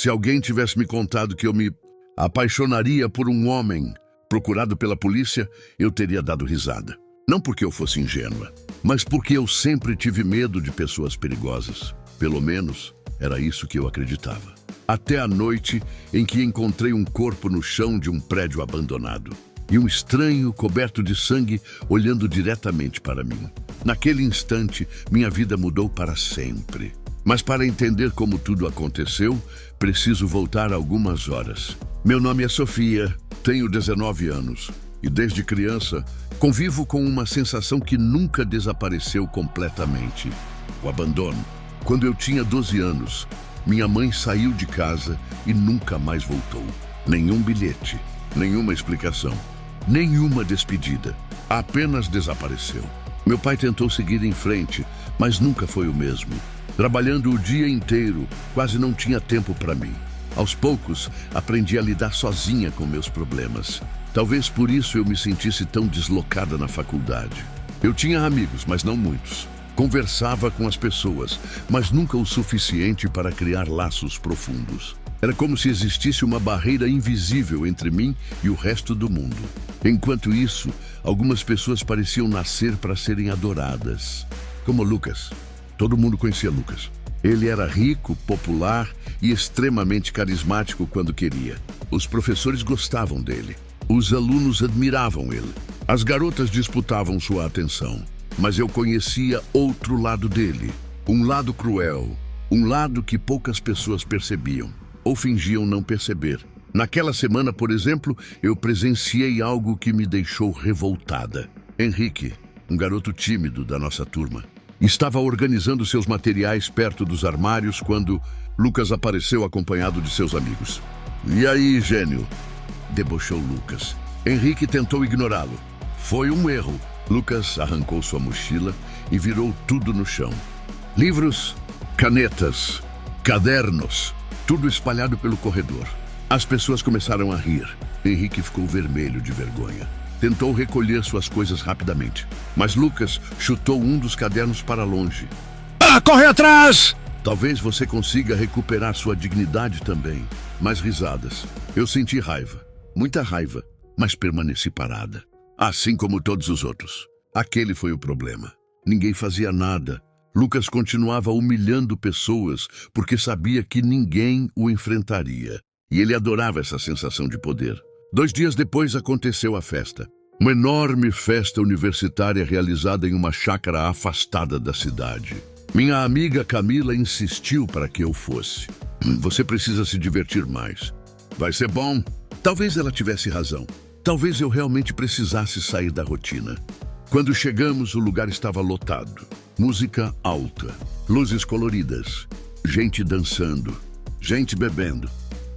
Se alguém tivesse me contado que eu me apaixonaria por um homem procurado pela polícia, eu teria dado risada. Não porque eu fosse ingênua, mas porque eu sempre tive medo de pessoas perigosas. Pelo menos, era isso que eu acreditava. Até a noite em que encontrei um corpo no chão de um prédio abandonado. E um estranho, coberto de sangue, olhando diretamente para mim. Naquele instante, minha vida mudou para sempre. Mas para entender como tudo aconteceu, preciso voltar algumas horas. Meu nome é Sofia, tenho 19 anos. E desde criança, convivo com uma sensação que nunca desapareceu completamente. O abandono. Quando eu tinha 12 anos, minha mãe saiu de casa e nunca mais voltou. Nenhum bilhete, nenhuma explicação, nenhuma despedida. Apenas desapareceu. Meu pai tentou seguir em frente, mas nunca foi o mesmo. Trabalhando o dia inteiro, quase não tinha tempo para mim. Aos poucos, aprendi a lidar sozinha com meus problemas. Talvez por isso eu me sentisse tão deslocada na faculdade. Eu tinha amigos, mas não muitos. Conversava com as pessoas, mas nunca o suficiente para criar laços profundos. Era como se existisse uma barreira invisível entre mim e o resto do mundo. Enquanto isso, algumas pessoas pareciam nascer para serem adoradas. Como Lucas. Todo mundo conhecia Lucas. Ele era rico, popular e extremamente carismático quando queria. Os professores gostavam dele. Os alunos admiravam ele. As garotas disputavam sua atenção. Mas eu conhecia outro lado dele. Um lado cruel. Um lado que poucas pessoas percebiam. Ou fingiam não perceber. Naquela semana, por exemplo, eu presenciei algo que me deixou revoltada. Henrique, um garoto tímido da nossa turma, estava organizando seus materiais perto dos armários quando Lucas apareceu acompanhado de seus amigos. "E aí, gênio?" debochou Lucas. Henrique tentou ignorá-lo. Foi um erro. Lucas arrancou sua mochila e virou tudo no chão. Livros, canetas, cadernos, tudo espalhado pelo corredor. As pessoas começaram a rir. Henrique ficou vermelho de vergonha. Tentou recolher suas coisas rapidamente, mas Lucas chutou um dos cadernos para longe. "Ah, corre atrás!" Talvez você consiga recuperar sua dignidade também. Mais risadas. Eu senti raiva, muita raiva, mas permaneci parada. Assim como todos os outros. Aquele foi o problema. Ninguém fazia nada. Lucas continuava humilhando pessoas porque sabia que ninguém o enfrentaria. E ele adorava essa sensação de poder. 2 dias depois aconteceu a festa. Uma enorme festa universitária realizada em uma chácara afastada da cidade. Minha amiga Camila insistiu para que eu fosse. "Você precisa se divertir mais. Vai ser bom." Talvez ela tivesse razão. Talvez eu realmente precisasse sair da rotina. Quando chegamos, o lugar estava lotado. Música alta, luzes coloridas, gente dançando, gente bebendo,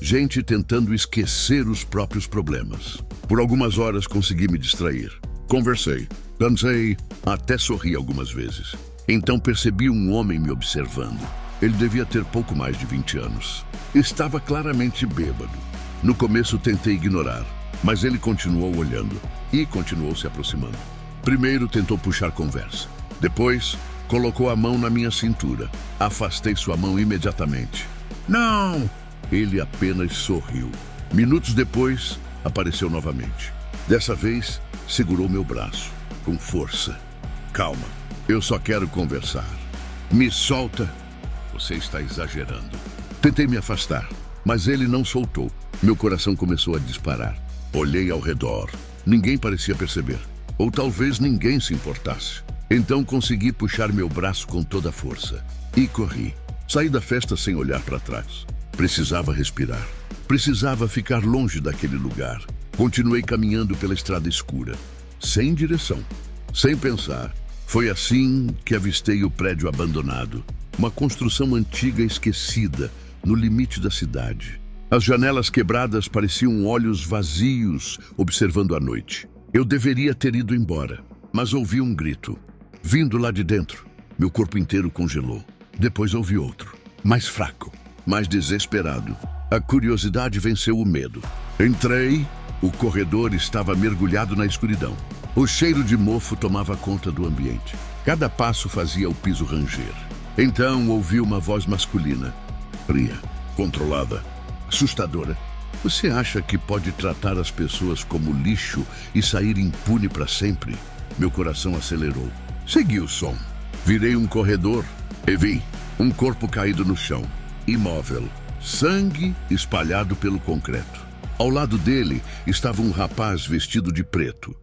gente tentando esquecer os próprios problemas. Por algumas horas consegui me distrair. Conversei, dancei, até sorri algumas vezes. Então percebi um homem me observando. Ele devia ter pouco mais de 20 anos. Estava claramente bêbado. No começo tentei ignorar, mas ele continuou olhando e continuou se aproximando. Primeiro tentou puxar conversa. Depois, colocou a mão na minha cintura. Afastei sua mão imediatamente. "Não!" Ele apenas sorriu. Minutos depois, apareceu novamente. Dessa vez, segurou meu braço, com força. "Calma, eu só quero conversar." "Me solta." "Você está exagerando." Tentei me afastar, mas ele não soltou. Meu coração começou a disparar. Olhei ao redor. Ninguém parecia perceber. Ou talvez ninguém se importasse. Então consegui puxar meu braço com toda a força. E corri. Saí da festa sem olhar para trás. Precisava respirar. Precisava ficar longe daquele lugar. Continuei caminhando pela estrada escura. Sem direção. Sem pensar. Foi assim que avistei o prédio abandonado. Uma construção antiga esquecida, no limite da cidade. As janelas quebradas pareciam olhos vazios, observando a noite. Eu deveria ter ido embora, mas ouvi um grito. Vindo lá de dentro, meu corpo inteiro congelou. Depois ouvi outro, mais fraco, mais desesperado. A curiosidade venceu o medo. Entrei, o corredor estava mergulhado na escuridão. O cheiro de mofo tomava conta do ambiente. Cada passo fazia o piso ranger. Então ouvi uma voz masculina, fria. controlada, assustadora. Você acha que pode tratar as pessoas como lixo e sair impune para sempre? Meu coração acelerou. Segui o som. Virei um corredor e vi um corpo caído no chão, imóvel, sangue espalhado pelo concreto. Ao lado dele estava um rapaz vestido de preto.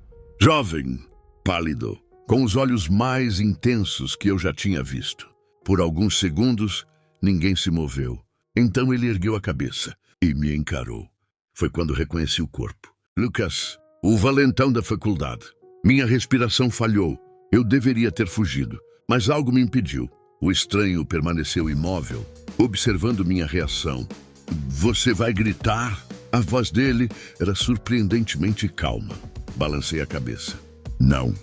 Jovem, pálido, com os olhos mais intensos que eu já tinha visto. Por alguns segundos, ninguém se moveu. Então ele ergueu a cabeça e me encarou. Foi quando reconheci o corpo. Lucas, o valentão da faculdade. Minha respiração falhou. Eu deveria ter fugido, mas algo me impediu. O estranho permaneceu imóvel, observando minha reação. Você vai gritar? A voz dele era surpreendentemente calma. Balancei a cabeça. Não.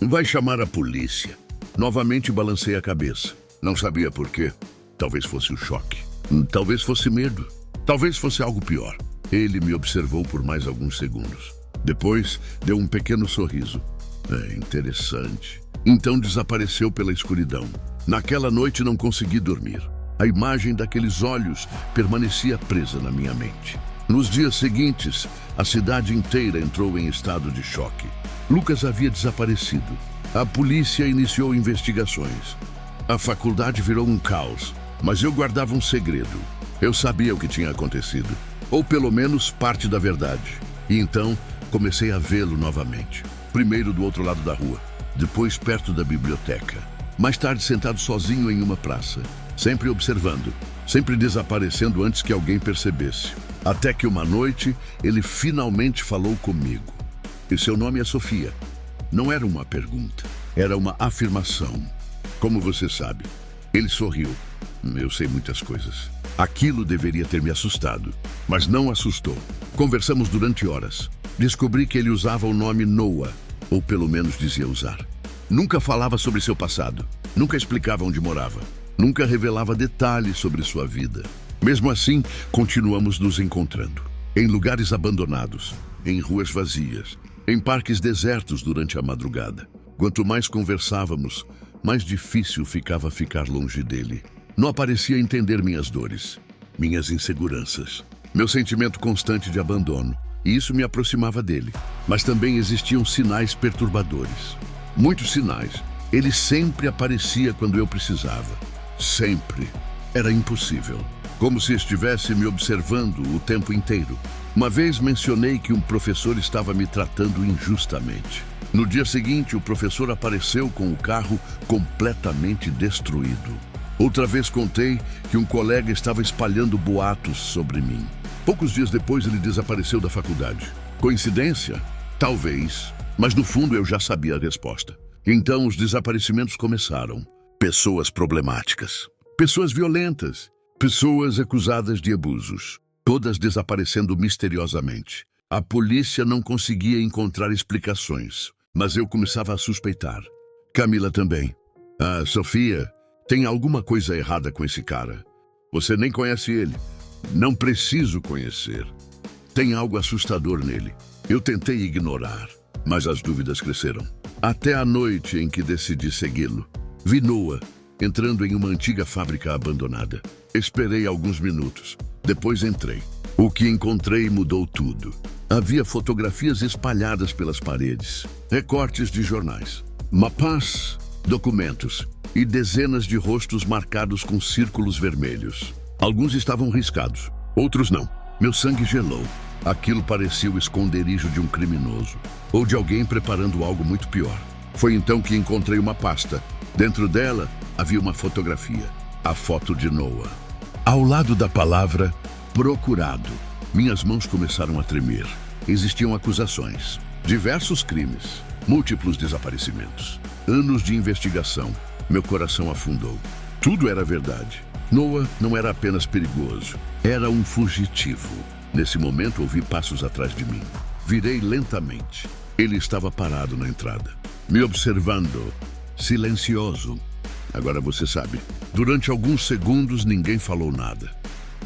Vai chamar a polícia. Novamente balancei a cabeça. Não sabia por quê. Talvez fosse o choque. Talvez fosse medo. Talvez fosse algo pior. Ele me observou por mais alguns segundos. Depois, deu um pequeno sorriso. É interessante. Então desapareceu pela escuridão. Naquela noite não consegui dormir. A imagem daqueles olhos permanecia presa na minha mente. Nos dias seguintes, a cidade inteira entrou em estado de choque. Lucas havia desaparecido. A polícia iniciou investigações. A faculdade virou um caos, mas eu guardava um segredo. Eu sabia o que tinha acontecido, ou pelo menos parte da verdade. E então comecei a vê-lo novamente. Primeiro do outro lado da rua, depois perto da biblioteca. Mais tarde sentado sozinho em uma praça, sempre observando, sempre desaparecendo antes que alguém percebesse. Até que uma noite ele finalmente falou comigo. E seu nome é Sofia. Não era uma pergunta, era uma afirmação. Como você sabe? Ele sorriu. Eu sei muitas coisas. Aquilo deveria ter me assustado, mas não assustou. Conversamos durante horas. Descobri que ele usava o nome Noah, ou pelo menos dizia usar. Nunca falava sobre seu passado, nunca explicava onde morava, nunca revelava detalhes sobre sua vida. Mesmo assim, continuamos nos encontrando. Em lugares abandonados, em ruas vazias, em parques desertos durante a madrugada. Quanto mais conversávamos, mais difícil ficava ficar longe dele. Não parecia entender minhas dores, minhas inseguranças, meu sentimento constante de abandono, e isso me aproximava dele. Mas também existiam sinais perturbadores. Muitos sinais. Ele sempre aparecia quando eu precisava. Sempre. Era impossível. Como se estivesse me observando o tempo inteiro. Uma vez mencionei que um professor estava me tratando injustamente. No dia seguinte, o professor apareceu com o carro completamente destruído. Outra vez contei que um colega estava espalhando boatos sobre mim. Poucos dias depois, ele desapareceu da faculdade. Coincidência? Talvez. Mas no fundo eu já sabia a resposta. Então os desaparecimentos começaram. Pessoas problemáticas. Pessoas violentas. Pessoas acusadas de abusos. Todas desaparecendo misteriosamente. A polícia não conseguia encontrar explicações, mas eu começava a suspeitar. Camila também. Ah, Sofia, tem alguma coisa errada com esse cara. Você nem conhece ele. Não preciso conhecer. Tem algo assustador nele. Eu tentei ignorar, mas as dúvidas cresceram. Até a noite em que decidi segui-lo. Vi Noah entrando em uma antiga fábrica abandonada. Esperei alguns minutos. Depois entrei. O que encontrei mudou tudo. Havia fotografias espalhadas pelas paredes, recortes de jornais, mapas, documentos e dezenas de rostos marcados com círculos vermelhos. Alguns estavam riscados, outros não. Meu sangue gelou. Aquilo parecia o esconderijo de um criminoso ou de alguém preparando algo muito pior. Foi então que encontrei uma pasta. Dentro dela havia uma fotografia, a foto de Noah. Ao lado da palavra procurado, minhas mãos começaram a tremer. Existiam acusações, diversos crimes, múltiplos desaparecimentos, anos de investigação. Meu coração afundou. Tudo era verdade. Noah não era apenas perigoso, era um fugitivo. Nesse momento ouvi passos atrás de mim. Virei lentamente. Ele estava parado na entrada, me observando, silencioso. Agora você sabe, durante alguns segundos ninguém falou nada.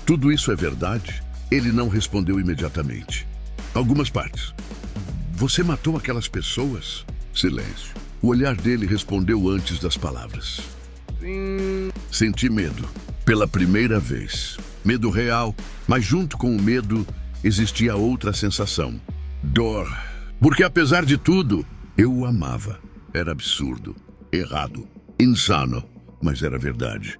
Tudo isso é verdade? Ele não respondeu imediatamente. Algumas partes. Você matou aquelas pessoas? Silêncio. O olhar dele respondeu antes das palavras. Sim. Senti medo. Pela primeira vez. Medo real, mas junto com o medo existia outra sensação. Dor. Porque apesar de tudo, eu o amava. Era absurdo, errado, insano, mas era verdade.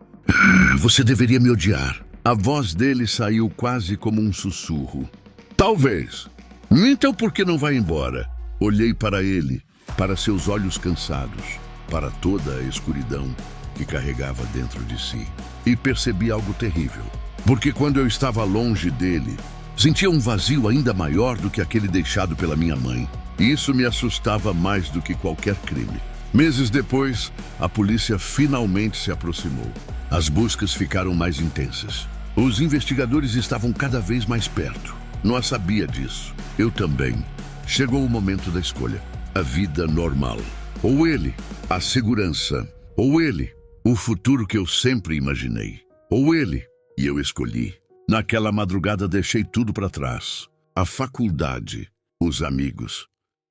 Você deveria me odiar. A voz dele saiu quase como um sussurro. Talvez. Então por que não vai embora? Olhei para ele, para seus olhos cansados, para toda a escuridão que carregava dentro de si. E percebi algo terrível. Porque quando eu estava longe dele, sentia um vazio ainda maior do que aquele deixado pela minha mãe. E isso me assustava mais do que qualquer crime. Meses depois, a polícia finalmente se aproximou. As buscas ficaram mais intensas. Os investigadores estavam cada vez mais perto. Noa sabia disso. Eu também. Chegou o momento da escolha. A vida normal. Ou ele, a segurança. Ou ele, o futuro que eu sempre imaginei. Ou ele, e eu escolhi. Naquela madrugada deixei tudo para trás. A faculdade, os amigos,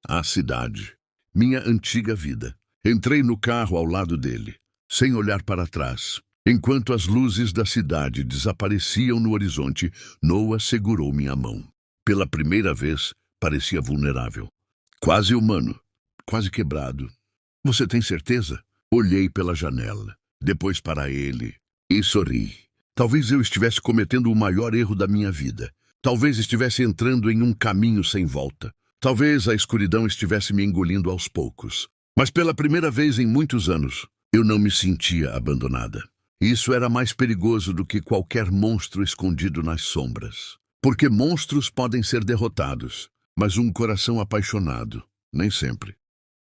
a cidade, minha antiga vida. Entrei no carro ao lado dele, sem olhar para trás. Enquanto as luzes da cidade desapareciam no horizonte, Noa segurou minha mão. Pela primeira vez, parecia vulnerável. Quase humano, quase quebrado. Você tem certeza? Olhei pela janela, depois para ele, e sorri. Talvez eu estivesse cometendo o maior erro da minha vida. Talvez estivesse entrando em um caminho sem volta. Talvez a escuridão estivesse me engolindo aos poucos. Mas pela primeira vez em muitos anos, eu não me sentia abandonada. Isso era mais perigoso do que qualquer monstro escondido nas sombras. Porque monstros podem ser derrotados, mas um coração apaixonado, nem sempre.